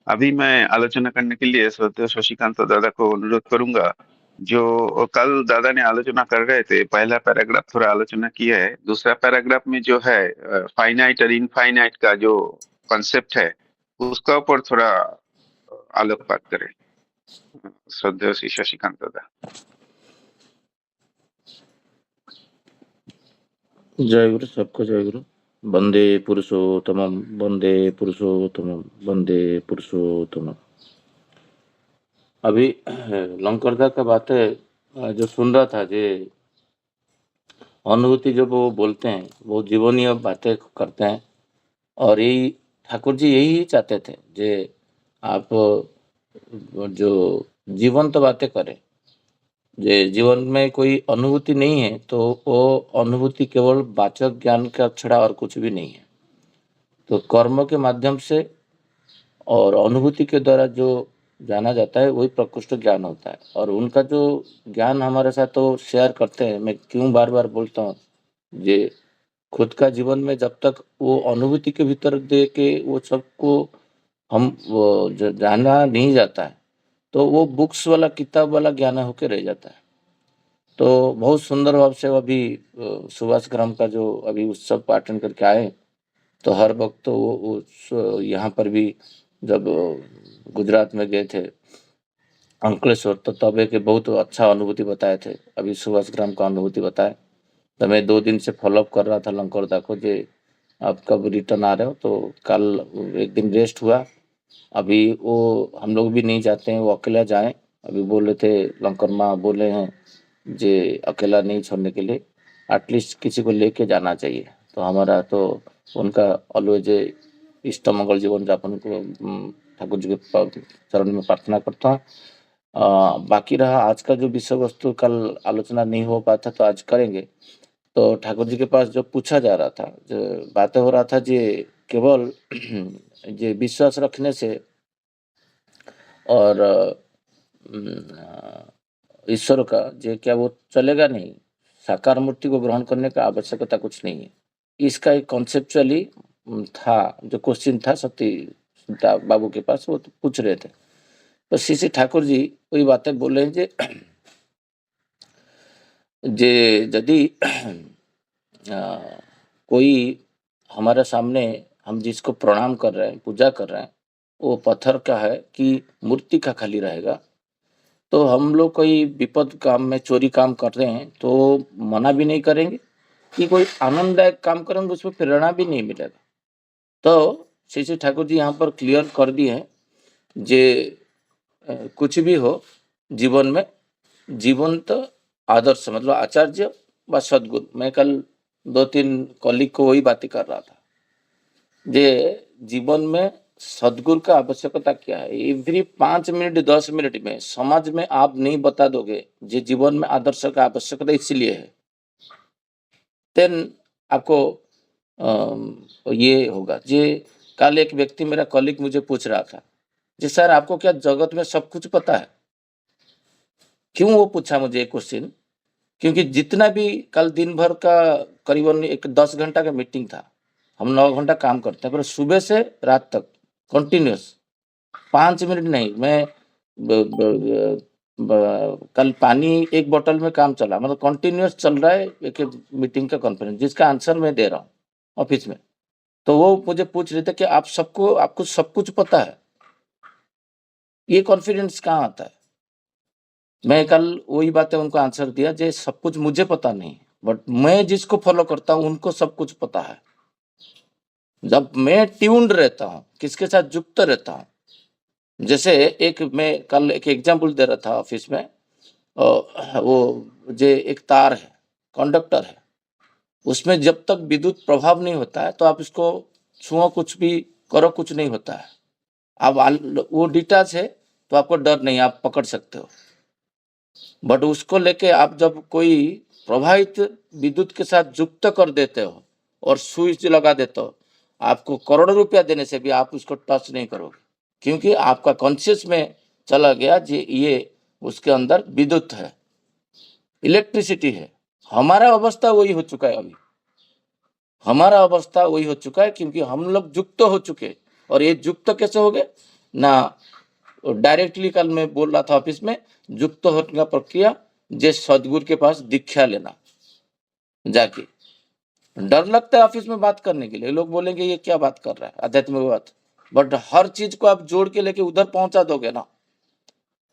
अभी मैं आलोचना करने के लिए श्रद्धेय शशिकांत दादा को अनुरोध करूंगा। जो कल दादा ने आलोचना कर रहे थे, पहला पैराग्राफ थोड़ा आलोचना किया है, दूसरा पैराग्राफ में जो है फाइनाइट और इनफाइनाइट का जो कॉन्सेप्ट है, उसका ऊपर थोड़ा आलोकपात करें श्रद्धेय श्री शशिकांत दादा। जय गुरु, सबको जय गुरु। वंदे पुरुषोत्तमम, वंदे पुरुषोत्तमम, वंदे पुरुषोत्तमम। अभी लंकरदा का बातें जो सुन रहा था, जे अनुभूति जो वो बोलते हैं, वो जीवनीय बातें करते हैं, और यही ठाकुर जी यही चाहते थे, जे आप जो जीवंत बातें करें। जे जीवन में कोई अनुभूति नहीं है तो वो अनुभूति केवल वाचक ज्ञान का छड़ा और कुछ भी नहीं है। तो कर्म के माध्यम से और अनुभूति के द्वारा जो जाना जाता है वही प्रकृष्ट ज्ञान होता है। और उनका जो ज्ञान हमारे साथ तो शेयर करते हैं। मैं क्यों बार बार बोलता हूँ, जे खुद का जीवन में जब तक वो अनुभूति के भीतर दे के वो सबको हम वो जाना नहीं जाता है, तो वो बुक्स वाला, किताब वाला ज्ञान होके रह जाता है। तो बहुत सुंदर भाव से अभी सुभाष ग्राम का जो अभी उत्सव अटेंड करके आए, तो हर वक्त तो वो यहाँ पर भी जब गुजरात में गए थे अंकलेश्वर, तो तब एक बहुत अच्छा अनुभूति बताए थे। अभी सुभाष ग्राम का अनुभूति बताए, तो मैं 2 दिन से फॉलोअप कर रहा था लंकोरदा को, जे आप कब रिटर्न आ रहे हो। तो कल एक दिन रेस्ट हुआ। अभी वो हम लोग भी नहीं चाहते हैं वो अकेला जाए। अभी बोल रहे थे, लंकर माँ बोले हैं जे अकेला नहीं छोड़ने के लिए, एटलीस्ट किसी को लेके जाना चाहिए। तो हमारा तो उनका ऑलवेज इष्ट मंगल जीवन यापन को ठाकुर जी के चरण में प्रार्थना करता हूँ। बाकी रहा आज का जो विषय वस्तु, कल आलोचना नहीं हो पाता तो आज करेंगे। तो ठाकुर जी के पास जो पूछा जा रहा था, जो बातें हो रहा था, जे केवल जे विश्वास रखने से और ईश्वर का जे क्या वो चलेगा नहीं, साकार मूर्ति को ग्रहण करने का आवश्यकता कुछ नहीं है। इसका एक कॉन्सेप्चुअली था, जो क्वेश्चन था सती बाबू के पास, वो तो पूछ रहे थे। तो श्री ठाकुर जी वही बातें बोल रहे हैं, जे यदि कोई हमारे सामने, हम जिसको प्रणाम कर रहे हैं, पूजा कर रहे हैं, वो पत्थर का है कि मूर्ति का खाली रहेगा, तो हम लोग कोई विपद काम में चोरी काम कर रहे हैं तो मना भी नहीं करेंगे कि कोई आनंददायक काम करेंगे, उसमें प्रेरणा भी नहीं मिलेगा। तो श्री ठाकुर जी यहाँ पर क्लियर कर दिए हैं, जे कुछ भी हो जीवन में, जीवंत आदर्श मतलब आचार्य व सदगुरु। मैं कल 2-3 कॉलीग को वही बातें कर रहा था, जे जीवन में सदगुरु का आवश्यकता क्या है। एवरी 5 मिनट 10 मिनट में समाज में आप नहीं बता दोगे जे जीवन में आदर्श का आवश्यकता इसलिए है, देन आपको ये होगा। जे कल एक व्यक्ति मेरा कॉलीग मुझे पूछ रहा था, जी सर आपको क्या जगत में सब कुछ पता है। क्यों वो पूछा मुझे ये क्वेश्चन, क्योंकि जितना भी कल दिन भर का करीबन एक 10 घंटा का मीटिंग था, हम 9 घंटा काम करते हैं, पर सुबह से रात तक कंटिन्यूस 5 मिनट नहीं। मैं कल पानी एक बोतल में काम चला, मतलब कंटिन्यूस चल रहा है एक मीटिंग का कॉन्फ्रेंस, जिसका आंसर मैं दे रहा हूँ ऑफिस में। तो वो मुझे पूछ रहे थे कि आपको सब कुछ पता है, ये कॉन्फिडेंस कहाँ आता है। मैं कल वही बातें उनको आंसर दिया, जे सब कुछ मुझे पता नहीं, बट मैं जिसको फॉलो करता हूँ उनको सब कुछ पता है। जब मैं ट्यून्ड रहता हूँ, किसके साथ जुक्त रहता हूँ, जैसे मैं कल एक एग्जाम्पल दे रहा था ऑफिस में, वो जे एक तार है, कंडक्टर है, उसमें जब तक विद्युत प्रभाव नहीं होता है तो आप इसको छुओ कुछ भी करो कुछ नहीं होता है। अब वो डिटाच है तो आपको डर नहीं, आप पकड़ सकते हो। बट उसको लेके आप जब कोई प्रभावित विद्युत के साथ युक्त कर देते हो और स्विच लगा देते हो, आपको करोड़ों रुपया देने से भी आप उसको टच नहीं करोगे, क्योंकि आपका कॉन्शियस में चला गया जी ये उसके अंदर विद्युत है, इलेक्ट्रिसिटी है। हमारा अवस्था वही हो चुका है अभी, हमारा अवस्था वही हो चुका है, क्योंकि हम लोग युक्त हो चुके। और ये युक्त कैसे हो गए ना, डायरेक्टली कल मैं बोल रहा था ऑफिस में, युक्त होने का प्रक्रिया जे सदगुरु के पास दीक्षा लेना जाके। डर लगता है ऑफिस में बात करने के लिए, लोग बोलेंगे ये क्या बात कर रहा है आध्यात्मिक बात, बट हर चीज को आप जोड़ के लेके उधर पहुंचा दोगे ना,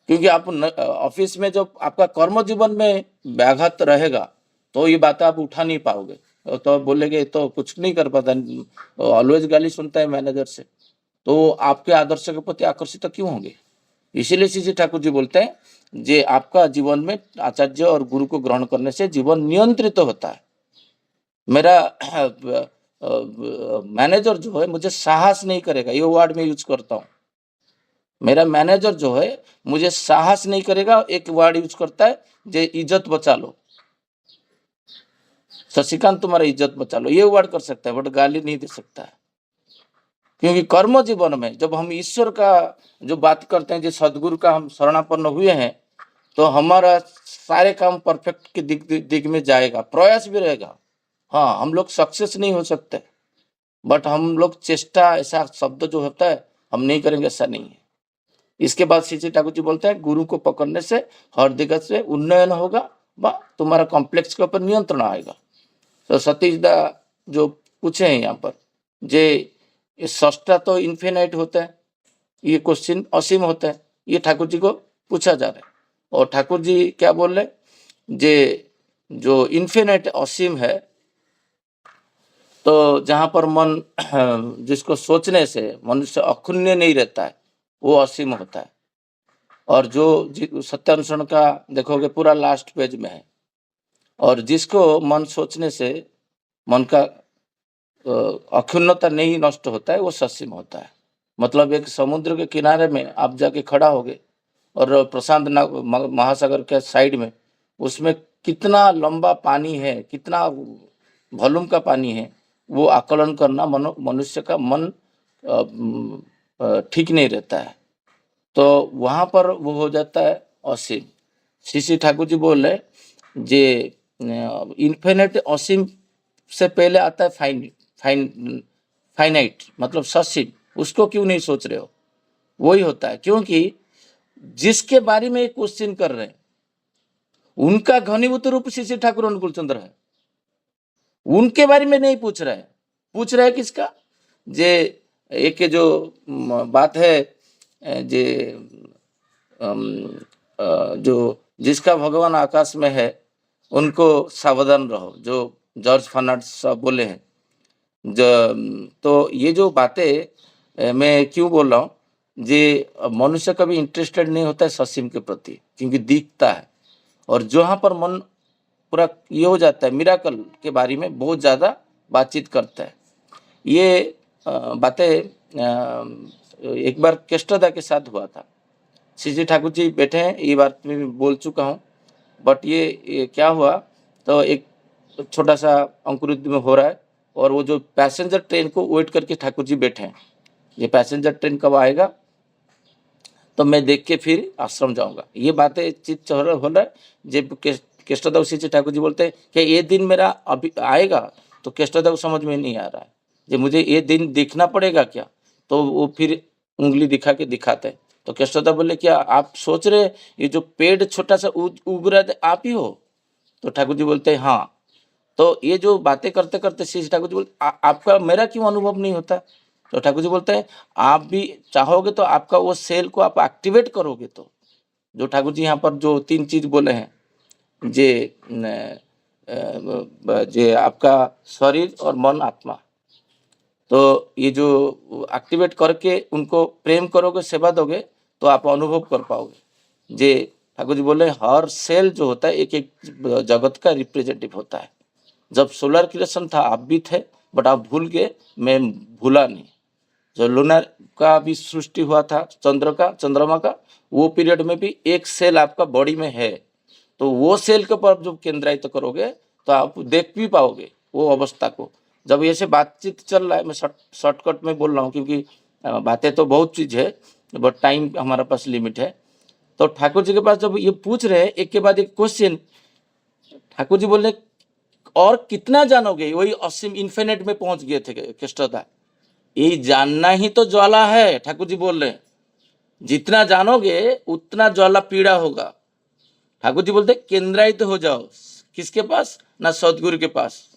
क्योंकि आप ऑफिस में जब आपका कर्म जीवन में व्याघात रहेगा तो ये बातें आप उठा नहीं पाओगे, तो बोलेंगे तो कुछ नहीं कर पाता, ऑलवेज गाली सुनता है मैनेजर से, तो आपके आदर्श के प्रति आकर्षित तो क्यों होंगे। इसीलिए श्री ठाकुर जी बोलते हैं जे आपका जीवन में आचार्य और गुरु को ग्रहण करने से जीवन नियंत्रित होता है। मेरा मैनेजर जो है मुझे साहस नहीं करेगा, ये वर्ड में यूज करता हूँ। मेरा मैनेजर जो है मुझे साहस नहीं करेगा, एक वर्ड यूज करता है जे इज्जत बचा लो, शशिकांत तुम्हारा इज्जत बचा लो, ये वर्ड कर सकता है, बट गाली नहीं दे सकता है। क्योंकि कर्म जीवन में जब हम ईश्वर का जो बात करते हैं, जो सदगुरु का हम शरणापन्न हुए हैं, तो हमारा सारे काम परफेक्ट के दिग में जाएगा, प्रयास भी रहेगा। हाँ, हम लोग सक्सेस नहीं हो सकते, बट हम लोग चेष्टा, ऐसा शब्द जो होता है हम नहीं करेंगे ऐसा नहीं है। इसके बाद श्री ठाकुर जी बोलते हैं गुरु को पकड़ने से हर दिगत से उन्नयन होगा, व तुम्हारा कॉम्प्लेक्स के ऊपर नियंत्रण आएगा। तो सतीश दा जो पूछे हैं यहाँ पर, जे सस्ता तो इन्फिनाइट होता है, ये क्वेश्चन असीम होता है, ये ठाकुर जी को पूछा जा रहा है। और ठाकुर जी क्या बोल रहे, जे जो इन्फिनाइट असीम है, तो जहां पर मन जिसको सोचने से मनुष्य अखुण्य नहीं रहता है वो असीम होता है। और जो सत्यानुसरण का देखोगे पूरा लास्ट पेज में है, और जिसको मन सोचने से मन का अक्षुण्णता नहीं नष्ट होता है वो ससीम होता है। मतलब एक समुद्र के किनारे में आप जाके खड़ा होगे और प्रशांत महासागर के साइड में उसमें कितना लंबा पानी है, कितना वॉल्यूम का पानी है, वो आकलन करना मनुष्य का मन ठीक नहीं रहता है, तो वहां पर वो हो जाता है असीम। श्री ठाकुर जी बोल रहे जे इन्फिनिट असीम से पहले आता है फाइनाइट, मतलब ससीम, उसको क्यों नहीं सोच रहे हो। वही होता है, क्योंकि जिसके बारे में क्वेश्चन कर रहे हैं उनका घनीभूत रूप श्री ठाकुर अनुकूल चंद्र है, उनके बारे में नहीं पूछ रहे हैं। पूछ रहे हैं किसका, जे एक जो बात है जे जो जिसका भगवान आकाश में है उनको सावधान रहो, जो जॉर्ज फर्नांडिस साहब बोले हैं। तो ये जो बातें मैं क्यों बोल रहा हूँ, जे मनुष्य कभी इंटरेस्टेड नहीं होता है ससीम के प्रति, क्योंकि दिखता है, और जहाँ पर मन पूरा ये हो जाता है मिराकल के बारे में बहुत ज़्यादा बातचीत करता है। ये बातें एक बार केष्टदा के साथ हुआ था। श्री जी ठाकुर जी बैठे हैं, ये बात मैं बोल चुका हूँ, बट ये क्या हुआ, तो एक छोटा सा अंकुरित में हो रहा है और वो जो पैसेंजर ट्रेन को वेट करके ठाकुर जी बैठे हैं, ये पैसेंजर ट्रेन कब आएगा तो मैं देख के फिर आश्रम जाऊंगा। ये बातें चित हो रहा है। जब केष्टदा उसी से ठाकुर जी बोलते हैं कि ये दिन मेरा अभी आएगा, तो केष्टदा को समझ में नहीं आ रहा है कि मुझे ये दिन देखना पड़ेगा क्या, तो वो फिर उंगली दिखा के दिखाते हैं। तो केष्टदा बोले क्या आप सोच रहे ये जो पेड़ छोटा सा उग रहा है आप ही हो? तो ठाकुर जी बोलते हैं हाँ। तो ये जो बातें करते करते श्री ठाकुर जी बोलते आपका मेरा क्यों अनुभव नहीं होता? तो ठाकुर जी बोलते हैं आप भी चाहोगे तो आपका वो सेल को आप एक्टिवेट करोगे। तो जो ठाकुर जी यहाँ पर जो 3 चीज बोले हैं, जे आपका शरीर और मन आत्मा, तो ये जो एक्टिवेट करके उनको प्रेम करोगे, सेवा दोगे, तो आप अनुभव कर पाओगे। जे ठाकुर जी बोले हर सेल जो होता है एक एक जगत का रिप्रेजेंटेटिव होता है। जब सोलर क्रिएशन था आप भी थे, बट आप भूल गए, मैं भूला नहीं। जो लूनर का भी सृष्टि हुआ था, चंद्रमा का, वो पीरियड में भी एक सेल आपका बॉडी में है, तो वो सेल के ऊपर जो केंद्रित करोगे तो आप देख भी पाओगे वो अवस्था को। जब ऐसे बातचीत चल रहा है, मैं शॉर्टकट में बोल रहा हूँ क्योंकि बातें तो बहुत चीज है, बट टाइम हमारा पास लिमिट है। तो ठाकुर जी के पास जब ये पूछ रहे हैं एक के बाद एक क्वेश्चन, ठाकुर जी बोले और कितना जानोगे, वही असीम इन्फिनिट में पहुंच गए थे केष्टदा। ये जानना ही तो ज्वाला है, ठाकुर जी बोल रहे हैं जितना जानोगे उतना ज्वाला पीड़ा होगा। ठाकुर जी बोलते केंद्रायित हो जाओ, किसके पास? ना सदगुरु के पास।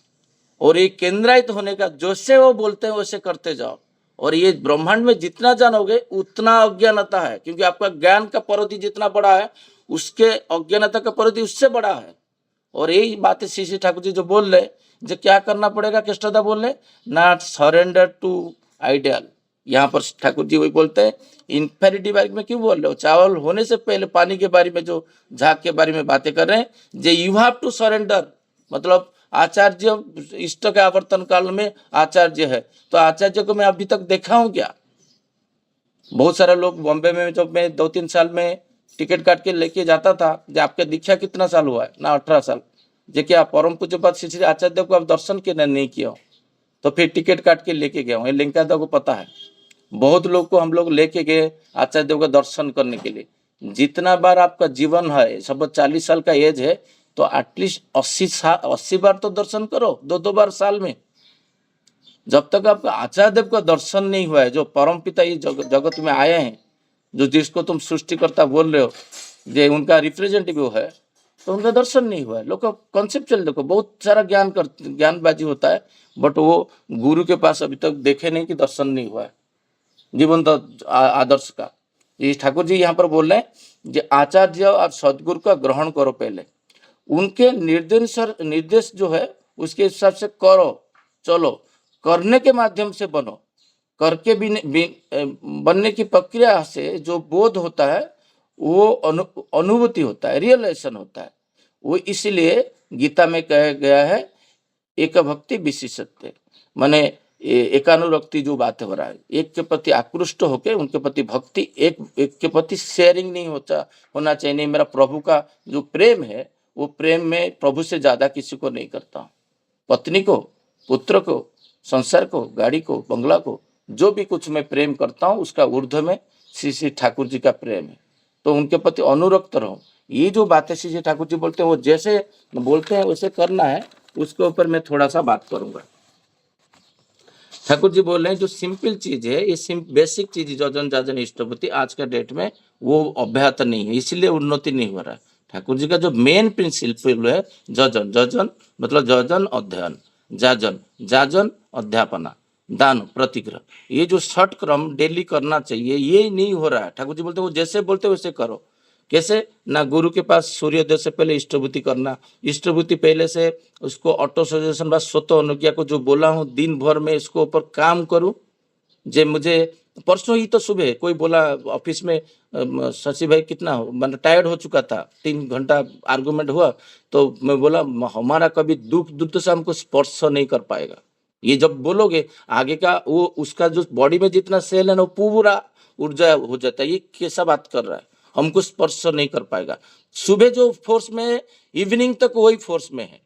और ये केंद्रायित होने का जैसे वो बोलते हैं वैसे करते जाओ। और ये ब्रह्मांड में जितना जानोगे उतना अज्ञानता है, क्योंकि आपका ज्ञान का परिधि जितना बड़ा है उसके अज्ञानता का परिधि उससे बड़ा है। और यही बातें श्री ठाकुर जी जो बोल रहे, जो क्या करना पड़ेगा, केष्टदा बोल रहे, नॉट सरेंडर टू आइडियल। यहाँ पर ठाकुर जी वही बोलते हैं इन्फेरिटी बारे में क्यों बोल रहे हो? चावल होने से पहले पानी के बारे में, जो झाग के बारे में बातें कर रहे हैं, जे यू हैव टू सरेंडर, मतलब आचार्य इष्ट के आवर्तन काल में आचार्य है, तो आचार्य को मैं अभी तक देखा हूं क्या? बहुत सारे लोग बॉम्बे में, जब मैं 2-3 साल में टिकट काट के लेके जाता था, जो आपके दीक्षा कितना साल हुआ है? ना 18 साल। जे क्या परम पूज्य पाद श्री आचार्य को आप दर्शन के नहीं किया हो, तो फिर टिकट काट के लेके गया हूँ। ये लिंका को पता है, बहुत लोग को हम लोग लेके गए आचार्य देव का दर्शन करने के लिए। जितना बार आपका जीवन है, सब 40 साल का एज है, तो एटलीस्ट 80 बार तो दर्शन करो, 2-2 बार साल में। जब तक आपका आचार्य देव का दर्शन नहीं हुआ है, जो परम पिता ये जगत में आए हैं, जो जिसको तुम सृष्टिकर्ता बोल रहे हो, जो उनका रिप्रेजेंटेटिव है, तो उनका दर्शन नहीं हुआ है। लोग कॉन्सेप्चुअल देखो, बहुत सारा ज्ञानबाजी होता है, बट वो गुरु के पास अभी तक देखे नहीं कि दर्शन नहीं हुआ है जीवन आदर्श का। ये ठाकुर जी यहाँ पर बोल रहे हैं कि आचार्य और सदगुरु का ग्रहण करो, पहले उनके निर्देश जो है उसके हिसाब से करो, चलो, करने के माध्यम से बनो। करके भी बनने की प्रक्रिया से जो बोध होता है वो अनुभूति होता है, रियलाइजेशन होता है। वो इसलिए गीता में कहा गया है एक भक्ति विशिष्टते, माने एकानुरक्ति जो बात हो रहा है, एक के प्रति आकृष्ट होकर उनके प्रति भक्ति, एक के प्रति शेयरिंग नहीं होना चाहिए। नहीं, मेरा प्रभु का जो प्रेम है वो प्रेम में प्रभु से ज्यादा किसी को नहीं करता। पत्नी को, पुत्र को, संसार को, गाड़ी को, बंगला को, जो भी कुछ मैं प्रेम करता हूँ उसका ऊर्ध्व में श्री ठाकुर जी का प्रेम है, तो उनके प्रति अनुरक्त रहो। ये जो बातें श्री ठाकुर जी बोलते हैं वो जैसे बोलते हैं वैसे करना है, उसके ऊपर मैं थोड़ा सा बात करूंगा। ठाकुर जी बोल रहे हैं जो सिंपल चीज है, ये बेसिक चीज जजन जाजन इष्टपति आज का डेट में वो अभ्यात नहीं है, इसलिए उन्नति नहीं हो रहा है। ठाकुर जी का जो मेन प्रिंसिपल है जजन मतलब जजन अध्ययन, जाजन अध्यापना, दान प्रतिग्रह, ये जो 6 क्रम डेली करना चाहिए, ये नहीं हो रहा है। ठाकुर जी बोलते हैं वो जैसे बोलते वैसे करो। कैसे? ना गुरु के पास सूर्योदय से पहले इष्टभूति करना, इष्टभूति पहले से उसको ऑटो सजेशन बस स्वतः अनुज्ञा को जो बोला हूँ दिन भर में इसको ऊपर काम करूं। जे मुझे परसों ही तो सुबह कोई बोला ऑफिस में, शशि भाई कितना मतलब टायर्ड हो चुका था, 3 घंटा आर्गुमेंट हुआ, तो मैं बोला हमारा कभी दुख से हमको स्पर्श नहीं कर पाएगा, ये जब बोलोगे आगे का वो उसका जो बॉडी में जितना सेल है ना वो पूरा ऊर्जा हो जाता है। ये कैसा बात कर रहा है, हमको स्पर्श नहीं कर पाएगा। सुबह जो फोर्स में है इवनिंग तक वही फोर्स में है।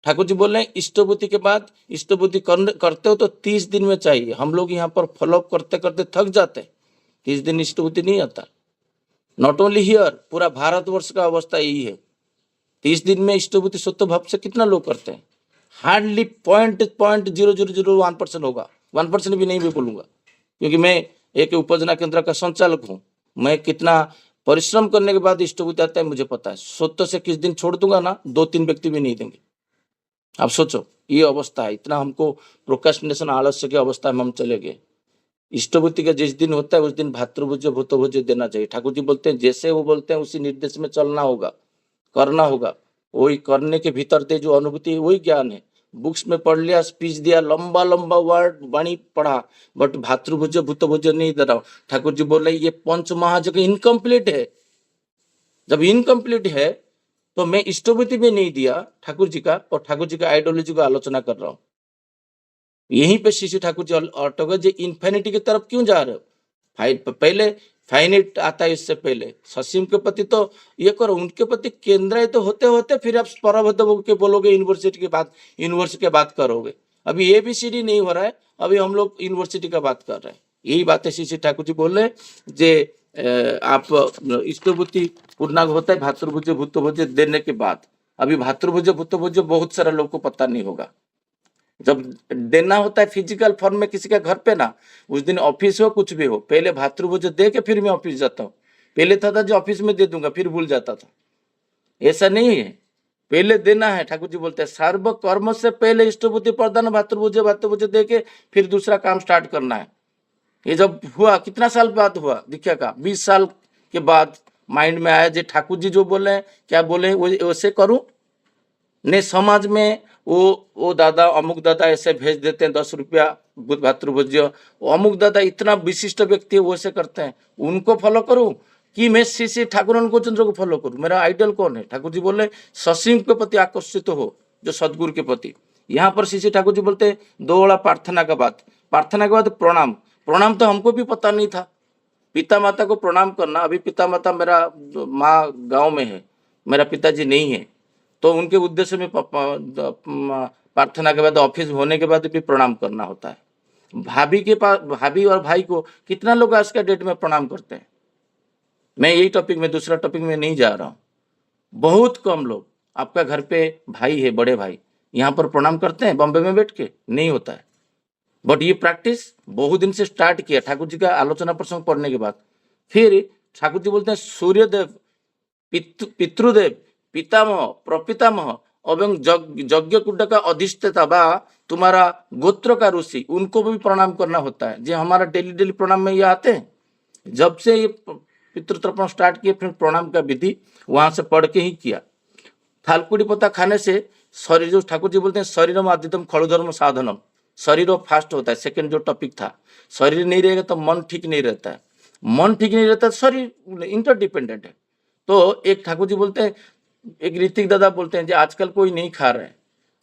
ठाकुर जी बोल रहे हैं इष्टभूति के बाद इष्टभूति करते हो तो 30 दिन में चाहिए। हम लोग यहाँ पर फॉलोअप करते करते थक जाते हैं, 30 दिन इष्टभूति नहीं आता। नॉट ओनली हियर, पूरा भारतवर्ष का अवस्था यही है। 30 दिन में इष्टभूति सत्व भाव से कितना लोग करते हैं? हार्डली 0.0001% होगा, 1% भी नहीं भी बोलूंगा, क्योंकि मैं एक उपजना केंद्र का संचालक हूँ। मैं कितना परिश्रम करने के बाद इष्टभूति आता है मुझे पता है। सत्व से किस दिन छोड़ दूंगा ना, 2-3 व्यक्ति भी नहीं देंगे। आप सोचो ये अवस्था है, इतना हमको प्रोक्रेस्टिनेशन आलस्य की अवस्था में हम चले गए। इष्टभूति का जिस दिन होता है उस दिन भातृभुज्य भूतभुज्य देना चाहिए। ठाकुर जी बोलते हैं जैसे वो बोलते हैं उसी निर्देश में चलना होगा, करना होगा। वही करने के भीतर दे जो अनुभूति है वही ज्ञान है। बुक्स में पढ़ लिया, स्पीच दिया, लंबा लंबा वर्ड वाणी पढ़ा, बट भातृभुज्य भूतभुज्य नहीं दे रहा हूं। ठाकुर जी बोल रहे ये पंच महाजग इनकम्प्लीट है। जब इनकम्प्लीट है तो मैं इष्टभूति भी नहीं दिया ठाकुर जी का, और ठाकुर जी का आइडियोलॉजी को आलोचना कर रहा हूं। यहीं पे श्री ठाकुर जी अटक गए, इन्फिनिटी की तरफ क्यों जा रहे हो? पहले फाइनाइट आता है, इससे पहले ससीम के प्रति तो ये करो, उनके प्रति केंद्र तो होते होते फिर आप परबद्ध के बोलोगे यूनिवर्सिटी की बात करोगे। अभी ABCD नहीं हो रहा है, अभी हम लोग यूनिवर्सिटी का बात कर रहे हैं। यही बात है श्री ठाकुर जी बोल रहे हैं जे आप इष्टभूति पूर्णांग होता है भातृभुज्य भूतभुज्य देने के बाद। अभी भातृभुज्य भूतभुज्य बहुत सारे लोग को पता नहीं होगा। जब देना होता है फिजिकल फॉर्म में किसी के घर पे ना, उस दिन ऑफिस हो कुछ भी हो, पहले भातृभुज्य दे के फिर मैं ऑफिस जाता हूँ। पहले था जो ऑफिस में दे दूंगा फिर भूल जाता था, ऐसा नहीं है। पहले देना है। ठाकुर जी बोलते हैं सर्व कर्म से पहले इष्टभूति प्रदान भातृभुज्य दे के फिर दूसरा काम स्टार्ट करना है। ये जब हुआ कितना साल बाद हुआ दीक्षा का, 20 साल के बाद माइंड में आया जे ठाकुर जी जो बोले हैं क्या बोले हैं वैसे करूं। ने समाज में वो दादा अमुक दादा ऐसे भेज देते हैं 10 रुपया भातृभुज्य, अमुक दादा इतना विशिष्ट व्यक्ति है वैसे करते हैं, उनको फॉलो करूं कि मैं श्री ठाकुर अनुकूलचंद्र को फॉलो करूं? मेरा आइडियल कौन है? ठाकुर जी बोले ससीम के प्रति आकर्षित हो, जो सदगुरु के प्रति। यहाँ पर श्री ठाकुर जी बोलते हैं 2 वाला प्रार्थना के बाद प्रणाम। प्रणाम तो हमको भी पता नहीं था, पिता माता को प्रणाम करना। अभी पिता माता मेरा माँ गांव में है, मेरा पिताजी नहीं है, तो उनके उद्देश्य में प्रार्थना के बाद ऑफिस होने के बाद भी प्रणाम करना होता है। भाभी और भाई को कितना लोग आज के डेट में प्रणाम करते हैं? मैं यही टॉपिक में, दूसरा टॉपिक में नहीं जा रहा हूँ। बहुत कम लोग। आपका घर पे भाई है, बड़े भाई, यहाँ पर प्रणाम करते हैं बॉम्बे में बैठ के? नहीं होता है। बट ये प्रैक्टिस बहुत दिन से स्टार्ट किया ठाकुर जी का आलोचना प्रसंग पढ़ने के बाद। फिर ठाकुर जी बोलते हैं सूर्यदेव, पितृदेव, पितामह, प्रपितामह एवं यज्ञ कुंड का अधिष्ठाता बा तुम्हारा गोत्र का ऋषि, उनको भी प्रणाम करना होता है। जो हमारा डेली प्रणाम में ये आते हैं। जब से ये पितृतर्पण स्टार्ट किए फिर प्रणाम का विधि वहां से पढ़ के ही किया। थालकुड़ी पत्ता खाने से शरीर, जो ठाकुर जी बोलते हैं शरीरम आदितम खड़ुधर्म साधनम, शरीर फास्ट होता है। सेकंड जो टॉपिक था, शरीर नहीं रहेगा तो मन ठीक नहीं रहता है, मन ठीक नहीं रहता तो शरीर इंटरडिपेंडेंट है। तो एक ठाकुर जी बोलते हैं, एक ऋतिक दादा बोलते हैं जो आजकल कोई नहीं खा रहे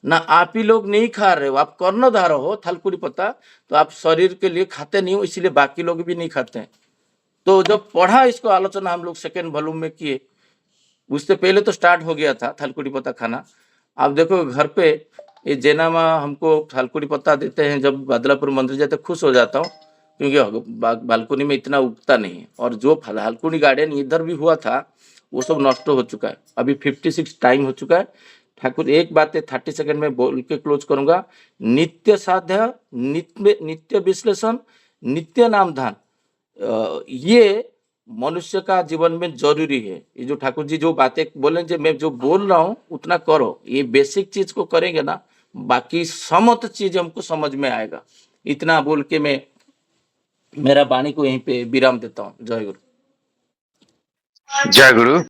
ना, आप ही लोग नहीं खा रहे हो, आप कर्णधार हो थालकुड़ी पत्ता, तो आप शरीर के लिए खाते नहीं हो, इसीलिए बाकी लोग भी नहीं खाते हैं। तो जब पढ़ा इसको आलोचना हम लोग सेकेंड वॉल्यूम में किए, उससे पहले तो स्टार्ट हो गया था थालकुड़ी पत्ता खाना। आप देखो घर पे ये जैना माँ हमको थालकुड़ी पत्ता देते हैं, जब बादलापुर मंदिर जाते खुश हो जाता हूँ, क्योंकि बालकनी में इतना उगता नहीं है। और जो थालकुड़ी गार्डन इधर भी हुआ था वो सब नष्ट हो चुका है। अभी 56 टाइम हो चुका है। ठाकुर एक बात है 30 सेकंड में बोल के क्लोज करूंगा। नित्य साध्य, नित्य विश्लेषण, नित्य नाम ध्यान, ये मनुष्य का जीवन में जरूरी है। ये जो ठाकुर जी जो बातें बोले, जो मैं जो बोल रहा हूँ उतना करो। ये बेसिक चीज को करेंगे ना, बाकी समस्त चीज हमको समझ में आएगा। इतना बोल के मैं मेरा वाणी को यहीं पे विराम देता हूँ। जय गुरु। जय गुरु।